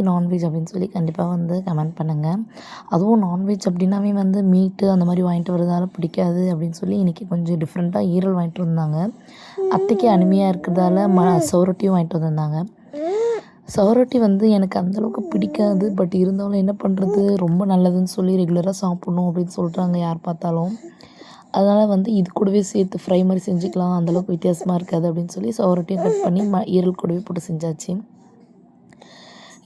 இன்றைக்கி நான்வெஜ் அப்படின்னு சொல்லி கண்டிப்பாக வந்து கமெண்ட் பண்ணுங்கள். அதுவும் நான்வெஜ் அப்படின்னாவே வந்து மீட்டு அந்த மாதிரி வாங்கிட்டு வரதால பிடிக்காது அப்படின்னு சொல்லி இன்றைக்கி கொஞ்சம் டிஃப்ரெண்ட்டாக ஈரல் வாங்கிட்டு வந்தாங்க. அத்தைக்கு அனிமையாக இருக்கிறதால சவரொட்டியும் வாங்கிட்டு வந்திருந்தாங்க. சவரொட்டி வந்து எனக்கு அந்தளவுக்கு பிடிக்காது. பட் இருந்தாலும் என்ன பண்ணுறது, ரொம்ப நல்லதுன்னு சொல்லி ரெகுலராக சாப்பிட்ணும் அப்படின்னு சொல்கிறாங்க யார் பார்த்தாலும். அதனால் வந்து இது கூடவே சேர்த்து ஃப்ரை மாதிரி செஞ்சுக்கலாம், அந்தளவுக்கு வித்தியாசமாக இருக்காது அப்படின்னு சொல்லி சவரொட்டியும் கட் பண்ணி ஈரல் கூடவே போட்டு செஞ்சாச்சு.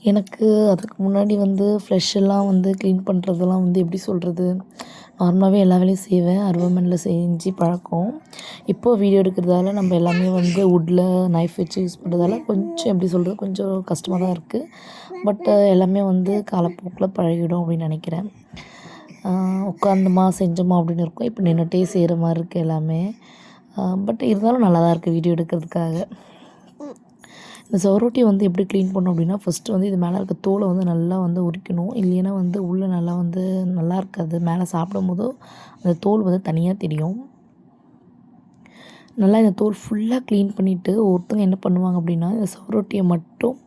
எனக்கு அதுக்கு முன்னாடி வந்து ஃப்ரெஷ் எல்லாம் வந்து க்ளீன் பண்ணுறதெல்லாம் வந்து எப்படி சொல்கிறது, நார்மலாகவே எல்லா வேலையும் செய்வேன். அருவாமனையில் செஞ்சு பழக்கம். இப்போது வீடியோ எடுக்கிறதால நம்ம எல்லாமே வந்து வுட்டில் நைஃப் வச்சு யூஸ் பண்ணுறதால கொஞ்சம் எப்படி சொல்கிறது, கொஞ்சம் கஷ்டமாக தான் இருக்குது. பட் எல்லாமே வந்து காலப்போக்கில் பழகிடும் அப்படின்னு நினைக்கிறேன். உட்காந்தோமா செஞ்சோமா அப்படின்னு இருக்கும். இப்போ நின்றுட்டே செய்கிற மாதிரி இருக்குது எல்லாமே. பட் இருந்தாலும் நல்லா தான் இருக்குது வீடியோ எடுக்கிறதுக்காக. இந்த சவரொட்டியை வந்து எப்படி க்ளீன் பண்ணணும் அப்படின்னா, ஃபஸ்ட்டு வந்து இது மேலே இருக்க தோலை வந்து நல்லா வந்து உரிக்கணும். இல்லைன்னா வந்து உள்ளே நல்லா வந்து நல்லா இருக்காது. மேலே சாப்பிடும்போது அந்த தோல் வந்து தனியாக தெரியும். நல்லா இந்த தோல் ஃபுல்லாக க்ளீன் பண்ணிவிட்டு ஒருத்தவங்க என்ன பண்ணுவாங்க அப்படின்னா, இந்த சவரொட்டியை மட்டும்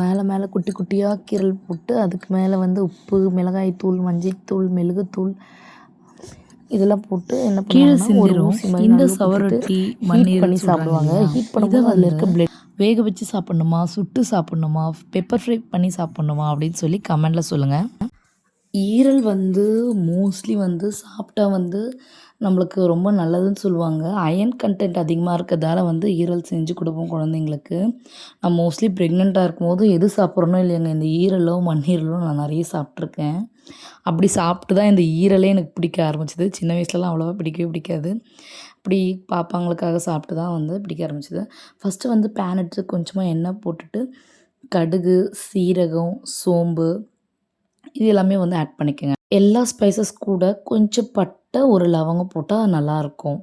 மேலே குட்டி குட்டியாக கீரல் போட்டு அதுக்கு மேலே வந்து உப்பு, மிளகாய்த்தூள், மஞ்சள்தூள், மெழுகுத்தூள் இதெல்லாம் போட்டு என்ன பண்ணுவாங்கன்னா, ஒரு ஊசி மாதிரி இந்த நடுவுல சவரொட்டி ஹீட் பண்ணி சாப்பிடுவாங்க. ஹீட் பண்ணும்போது அதில் இருக்க பிளட் வேக வச்சு சாப்பிட்ணுமா, சுட்டு சாப்பிட்ணுமா, பெப்பர் ஃப்ரை பண்ணி சாப்பிட்ணுமா அப்படின்னு சொல்லி கமெண்டில் சொல்லுங்கள். ஈரல் வந்து மோஸ்ட்லி வந்து சாப்பிட்டா வந்து நம்மளுக்கு ரொம்ப நல்லதுன்னு சொல்லுவாங்க. அயர்ன் கண்டென்ட் அதிகமாக இருக்கிறதால வந்து ஈரல் செஞ்சு கொடுப்போம் குழந்தைங்களுக்கு. நான் மோஸ்ட்லி ப்ரெக்னெண்ட்டாக இருக்கும்போது எது சாப்பிட்றனோ இல்லைங்க, இந்த ஈரலோ மண்ணீரலோ நான் நிறைய சாப்பிட்ருக்கேன். அப்படி சாப்பிட்டு தான் இந்த ஈரலே எனக்கு பிடிக்க ஆரம்பிச்சது. சின்ன வயசுலலாம் அவ்வளோவா பிடிக்கவே பிடிக்காது. அப்படி பாப்பாங்களுக்காக சாப்பிட்டு தான் வந்து பிடிக்க ஆரம்பிச்சது. ஃபஸ்ட்டு வந்து பேன் எடுத்து கொஞ்சமாக எண்ணெய் போட்டுட்டு கடுகு, சீரகம், சோம்பு இது எல்லாமே வந்து ஆட் பண்ணிக்கோங்க. எல்லா ஸ்பைசஸ் கூட கொஞ்சம் பட்டை, ஒரு லவங்கம் போட்டால் நல்லாயிருக்கும்.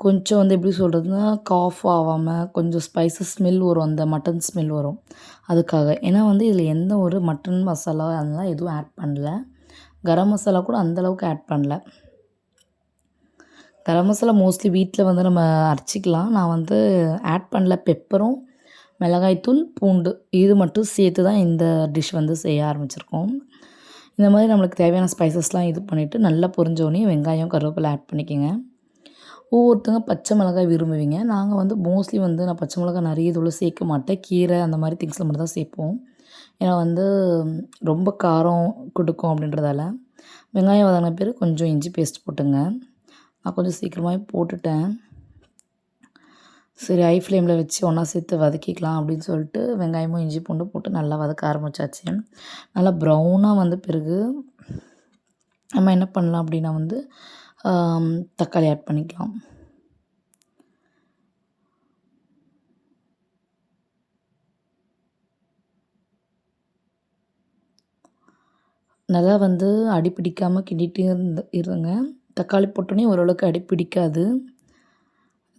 கொஞ்சம் வந்து எப்படி சொல்கிறதுனா, காஃப் ஆகாமல் கொஞ்சம் ஸ்பைசஸ் ஸ்மெல் வரும், அந்த மட்டன் ஸ்மெல் வரும் அதுக்காக. ஏன்னா வந்து இதில் எந்த ஒரு மட்டன் மசாலா அதெல்லாம் எதுவும் ஆட் பண்ணல. கரம் மசாலா கூட அந்தளவுக்கு ஆட் பண்ணல. கரம் மசாலா மோஸ்ட்லி வீட்டில் வந்து நம்ம அரைச்சிக்கலாம். நான் வந்து ஆட் பண்ணல. பெப்பரும், மிளகாய்த்தூள், பூண்டு இது மட்டும் சேர்த்து தான் இந்த டிஷ் வந்து செய்ய ஆரம்பிச்சிருக்கோம். இந்த மாதிரி நம்மளுக்கு தேவையான ஸ்பைசஸ்லாம் இது பண்ணிவிட்டு நல்லா பொரிஞ்சோடனே வெங்காயம், கருவேப்பிலை ஆட் பண்ணிக்கோங்க. ஒவ்வொருத்தங்க பச்சை மிளகாய் விரும்புவீங்க. நாங்கள் வந்து மோஸ்ட்லி வந்து நான் பச்சை மிளகாய் நிறைய இதில் சேர்க்க மாட்டேன். கீரை அந்த மாதிரி திங்ஸில் மட்டும் தான் சேர்ப்போம். ஏன்னா வந்து ரொம்ப காரம் கொடுக்கும் அப்படின்றதால. வெங்காயம் வதங்கின பிறகு கொஞ்சம் இஞ்சி பேஸ்ட் போட்டுங்க. நான் கொஞ்சம் சீக்கிரமாகவே போட்டுட்டேன். சரி ஹை ஃப்ளேமில் வச்சு ஒன்றா சேர்த்து வதக்கிக்கலாம் அப்படின்னு சொல்லிட்டு வெங்காயமும் இஞ்சி பூண்டு போட்டு நல்லா வதக்க ஆரம்பித்தாச்சு. நல்லா ப்ரௌனாக வந்த பிறகு நம்ம என்ன பண்ணலாம் அப்படின்னா வந்து தக்காளி ஆட் பண்ணிக்கலாம். நல்லா வந்து அடி பிடிக்காமல் கிண்டிகிட்டே இருங்க. தக்காளி போட்டோன்னே ஓரளவுக்கு அடி பிடிக்காது.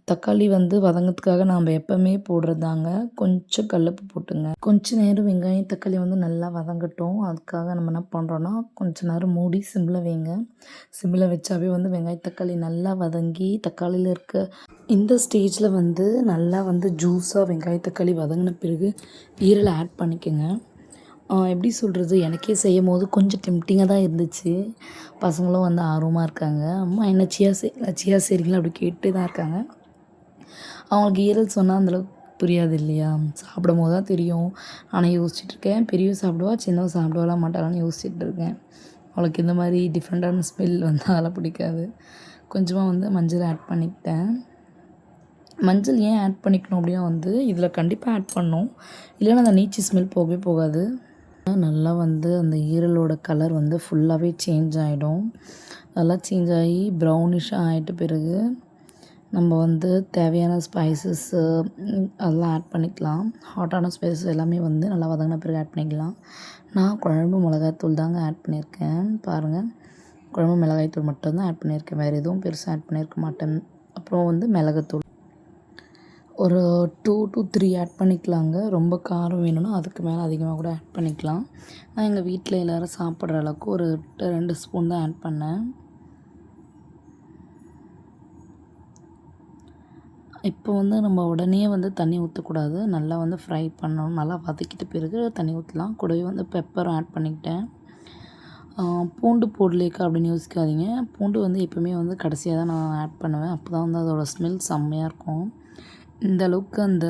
தக்காளி வந்து வதங்கிறதுக்காக நாம் எப்போவுமே போடுறதாங்க. கொஞ்சம் கல்லுப்பு போட்டுங்க. கொஞ்சம் நேரம் வெங்காயம் தக்காளி வந்து நல்லா வதங்கட்டும். அதுக்காக நம்ம என்ன பண்ணுறோன்னா, கொஞ்சம் நேரம் மூடி சிம்மில் வைங்க. சிம்மில் வச்சாவே வந்து வெங்காயம் தக்காளி நல்லா வதங்கி தக்காளியில் இருக்க இந்த ஸ்டேஜில் வந்து நல்லா வந்து ஜூஸாக வெங்காய தக்காளி வதங்கின பிறகு ஈரலை ஆட் பண்ணிக்கோங்க. எப்படி சொல்கிறது, எனக்கே செய்யும் போது கொஞ்சம் டெம்ப்டிங்காக தான் இருந்துச்சு. பசங்களும் வந்து ஆர்வமாக இருக்காங்க. அம்மா என்ன சியா செய்கிறீங்களா அப்படி கேட்டு தான் இருக்காங்க. அவங்களுக்கு ஈரல் சொன்னால் அந்தளவுக்கு புரியாது இல்லையா, சாப்பிடும்போது தான் தெரியும். ஆனால் யோசிச்சுட்ருக்கேன், பெரியவ சாப்பிடுவா, சின்னவ சாப்பிடுவாலாம் மாட்டாளான்னு யோசிச்சுட்ருக்கேன். அவளுக்கு இந்த மாதிரி டிஃப்ரெண்ட்டான ஸ்மெல் வந்து அதெல்லாம் பிடிக்காது. கொஞ்சமாக வந்து மஞ்சள் ஆட் பண்ணிக்கிட்டேன். மஞ்சள் ஏன் ஆட் பண்ணிக்கணும் அப்படின்னா வந்து இதில் கண்டிப்பாக ஆட் பண்ணணும், இல்லைன்னா அந்த நீச்சி ஸ்மெல் போகவே போகாது. நல்லா வந்து அந்த ஈரலோட கலர் வந்து ஃபுல்லாகவே சேஞ்ச் ஆகிடும். நல்லா சேஞ்ச் ஆகி ப்ரௌனிஷாக ஆகிட்ட பிறகு நம்ம வந்து தேவையான ஸ்பைசஸ்ஸு அதெல்லாம் ஆட் பண்ணிக்கலாம். ஹாட்டான ஸ்பைசஸ் எல்லாமே வந்து நல்லா வதங்கின பிறகு ஆட் பண்ணிக்கலாம். நான் குழம்பு மிளகாய்த்தூள் தாங்க ஆட் பண்ணியிருக்கேன். பாருங்கள், குழம்பு மிளகாய்த்தூள் மட்டும்தான் ஆட் பண்ணியிருக்கேன். வேறு எதுவும் பெருசாக ஆட் பண்ணியிருக்க மாட்டேன். அப்புறம் வந்து மிளகுத்தூள் ஒரு 2 to 3 ஆட் பண்ணிக்கலாங்க. ரொம்ப காரம் வேணும்னா அதுக்கு மேலே அதிகமாக கூட ஆட் பண்ணிக்கலாம். நான் எங்கள் வீட்டில் எல்லோரும் சாப்பிட்ற அளவுக்கு ஒரு 2 ஸ்பூன் தான் ஆட் பண்ணேன். இப்போ வந்து நம்ம உடனே வந்து தண்ணி ஊற்றக்கூடாது. நல்லா வந்து ஃப்ரை பண்ணணும். நல்லா வதக்கிட்ட பிறகு தண்ணி ஊற்றலாம். கூடவே வந்து பெப்பரும் ஆட் பண்ணிக்கிட்டேன். பூண்டு போடலையேக்கா அப்படின்னு யோசிக்காதீங்க. பூண்டு வந்து எப்பவுமே வந்து கடைசியாக தான் நான் ஆட் பண்ணுவேன். அப்போ தான் வந்து அதோடய ஸ்மெல் செம்மையாக இருக்கும். இந்த அளவுக்கு அந்த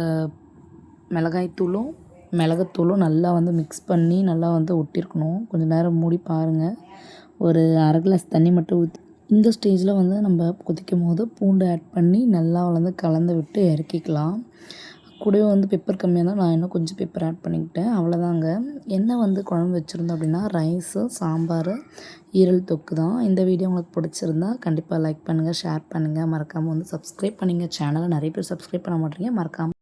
மிளகாய்த்தூளும் மிளகுத்தூளும் நல்லா வந்து மிக்ஸ் பண்ணி நல்லா வந்து ஒட்டியிருக்கணும். கொஞ்சம் நேரம் மூடி பாருங்கள். ஒரு அரை கிளாஸ் தண்ணி மட்டும் ஊற்றி இந்த ஸ்டேஜில் வந்து நம்ம கொதிக்கும்போது பூண்டு ஆட் பண்ணி நல்லா வந்து கலந்து விட்டு இறக்கிக்கலாம். கூடவே வந்து பெப்பர் கம்மியாக இருந்தால் நான் இன்னும் கொஞ்சம் பெப்பர் ஆட் பண்ணிக்கிட்டேன். அவ்வளோதாங்க. என்ன வந்து குழம்பு வச்சுருந்தோம் அப்படின்னா ரைஸு, சாம்பார், ஈரல் தொக்கு தான். இந்த வீடியோ உங்களுக்கு பிடிச்சிருந்தா கண்டிப்பாக லைக் பண்ணுங்கள், ஷேர் பண்ணுங்கள். மறக்காமல் வந்து சப்ஸ்கிரைப் பண்ணுங்கள். சேனலை நிறைய பேர் சப்ஸ்கிரைப் பண்ண மாட்டேறீங்க. மறக்காமல்